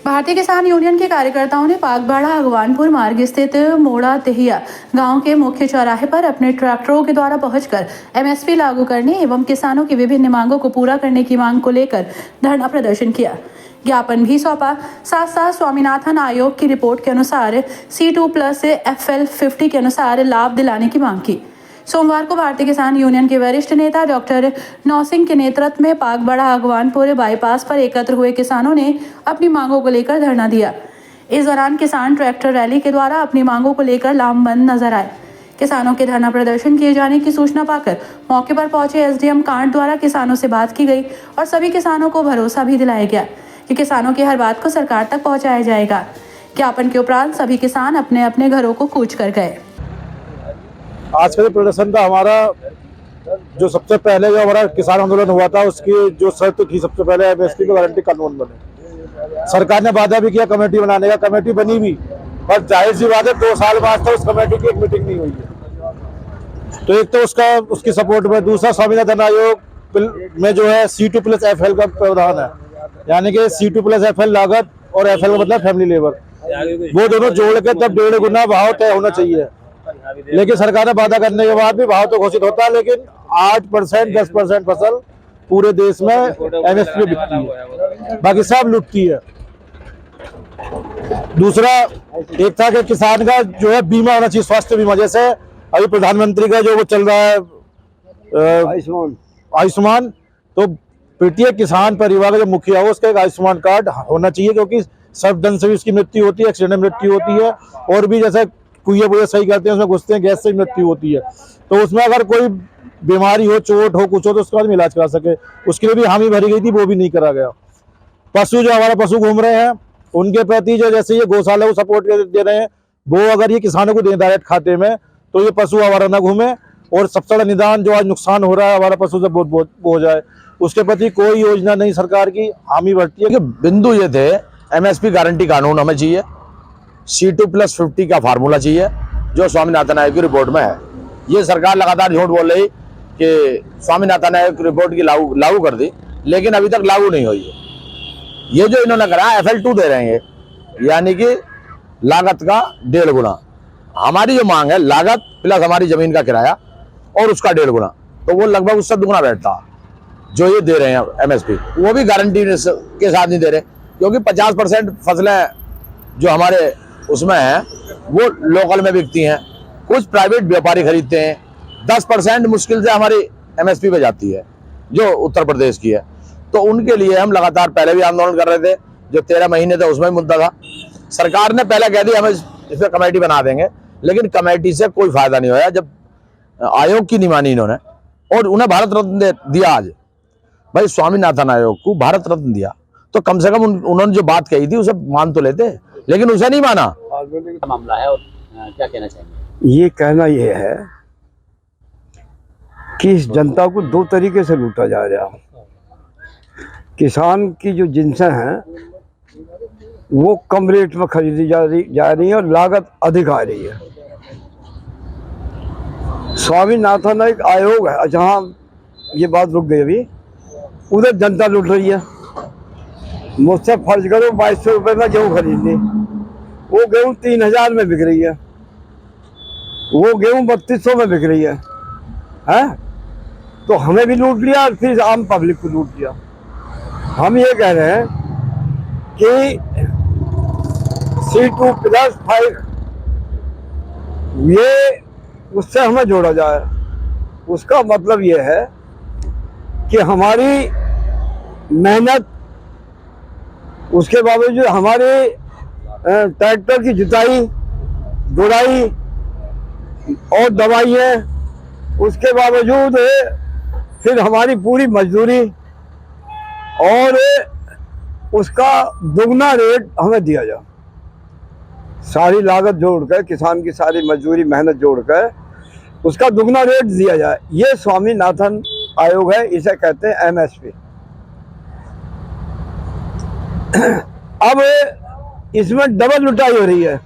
भारतीय किसान यूनियन के कार्यकर्ताओं ने पागबाड़ा अगवानपुर मार्ग स्थित मोड़ा तेहिया गांव के मुख्य चौराहे पर अपने ट्रैक्टरों के द्वारा पहुंचकर एमएसपी लागू करने एवं किसानों की विभिन्न मांगों को पूरा करने की मांग को लेकर धरना प्रदर्शन किया। ज्ञापन भी सौंपा। साथ साथ स्वामीनाथन आयोग की रिपोर्ट के अनुसार C2+ FL 50 के अनुसार लाभ दिलाने की मांग की। सोमवार को भारतीय किसान यूनियन के वरिष्ठ नेता डॉक्टर नौसिंह के नेतृत्व में पागबाड़ा अगवानपुर बाईपास पर एकत्र हुए किसानों ने अपनी मांगों को लेकर धरना दिया। इस दौरान किसान ट्रैक्टर रैली के द्वारा अपनी मांगों को लेकर लामबंद नजर आए। किसानों के धरना प्रदर्शन किए जाने की सूचना पाकर मौके पर पहुंचे SDM कांट द्वारा किसानों से बात की गई और सभी किसानों को भरोसा भी दिलाया गया कि किसानों की हर बात को सरकार तक पहुंचाया जाएगा। ज्ञापन के उपरांत सभी किसान अपने अपने घरों को कूच कर गए। आज का जो प्रदर्शन था हमारा, जो सबसे पहले जो हमारा किसान आंदोलन हुआ था उसकी जो शर्त थी सबसे पहले MSP पे गारंटी कानून बने। सरकार ने वादा भी किया कमेटी बनाने का, कमेटी बनी भी, पर जाहिर सी बात है 2 साल बाद तो उस कमेटी की एक मीटिंग नहीं हुई है। तो एक तो उसकी सपोर्ट में, दूसरा स्वामीनाथन आयोग में जो है C2+ FL का प्रावधान है, यानी कि C2+ FL लागत और FL का मतलब फैमिली लेबर, वो दोनों जोड़ के तब 1.5 गुना भाव तय होना चाहिए। लेकिन सरकार ने वादा करने के बाद भी भाव तो घोषित होता है, लेकिन 8% 10% फसल पूरे देश में MSP बिकती है, बाकी सब लुटती है। दूसरा एक था कि किसान का जो है बीमा होना चाहिए, स्वास्थ्य बीमा, जैसे अभी प्रधानमंत्री का जो वो चल रहा है आयुष्मान, तो प्रत्येक किसान परिवार का जो मुखिया हो उसका एक आयुष्मान कार्ड होना चाहिए, क्योंकि सर्पदंश से भी उसकी मृत्यु होती है, एक्सीडेंट में मृत्यु होती है, और भी जैसे कुएं सही करते हैं उसमें घुसते हैं, गैस से मृत्यु होती है। तो उसमें अगर कोई बीमारी हो, चोट हो, कुछ हो, तो उसके बाद इलाज करा सके, उसके लिए भी हामी भरी गई थी, वो भी नहीं करा गया। पशु जो हमारे पशु घूम रहे हैं उनके प्रति जो जैसे ये गौशाला को सपोर्ट दे रहे हैं, वो अगर ये किसानों को दें डायरेक्ट खाते में, तो ये पशु हमारा न घूमे और सबसे बड़ा निदान जो आज नुकसान हो रहा है हमारा पशु से बहुत हो जाए, उसके प्रति कोई योजना नहीं सरकार की हामी भरती है। बिंदु ये थे, MSP गारंटी कानून हमें चाहिए, C2+ 50 का फार्मूला चाहिए जो स्वामीनाथन आयोग की रिपोर्ट में है। ये सरकार लगातार झूठ बोल रही कि स्वामीनाथन आयोग की रिपोर्ट की लागू कर दी, लेकिन अभी तक लागू नहीं हुई है। ये जो इन्होंने करा FL2 दे रहे हैं, यानी कि लागत का 1.5 गुना। हमारी जो मांग है लागत प्लस हमारी जमीन का किराया और उसका 1.5 गुना, तो वो लगभग उससे 2 गुना बैठता जो ये दे रहे हैं MSP। वो भी गारंटी के साथ नहीं दे रहे, क्योंकि 50% फसलें जो हमारे उसमें है वो लोकल में बिकती हैं, कुछ प्राइवेट व्यापारी खरीदते हैं, 10% मुश्किल से हमारी MSP पे जाती है जो उत्तर प्रदेश की है। तो उनके लिए हम लगातार पहले भी आंदोलन कर रहे थे, जो 13 महीने थे उसमें मुद्दा था। सरकार ने पहले कह दी हम इस पर कमेटी बना देंगे, लेकिन कमेटी से कोई फायदा नहीं होया जब आयोग की नहीं मानी इन्होंने, और उन्हें भारत रत्न दिया। आज भाई स्वामीनाथन आयोग को भारत रत्न दिया, तो कम से कम उन्होंने जो बात कही थी उसे मान तो लेते, लेकिन उसे नहीं माना। मामला है और क्या कहना चाहेंगे? ये कहना ये है कि इस जनता को 2 तरीके से लूटा जा रहा है। किसान की जो जिन्सें हैं वो कम रेट में खरीदी जा रही है और लागत अधिक आ रही है। स्वामीनाथन एक आयोग है, जहाँ ये बात रुक गई, अभी उधर जनता लूट रही है। मुझसे फर्ज करो 2200 रुपये में गेहूँ खरीद ली, वो गेहूँ 3000 में बिक रही है, वो गेहूँ 3200 में बिक रही है, हैं? तो हमें भी लूट लिया और फिर आम पब्लिक को लूट लिया। हम ये कह रहे हैं कि C2+ 5 ये उससे हमें जोड़ा जाए। उसका मतलब ये है कि हमारी मेहनत, उसके बावजूद हमारे ट्रैक्टर की जुताई, गुड़ाई और दवाइयाँ, उसके बावजूद फिर हमारी पूरी मजदूरी और उसका दुगना रेट हमें दिया जाए। सारी लागत जोड़कर, किसान की सारी मजदूरी मेहनत जोड़कर उसका दुगना रेट दिया जाए। ये स्वामीनाथन आयोग है, इसे कहते हैं MSP। अब इसमें डबल लुटाई हो रही है।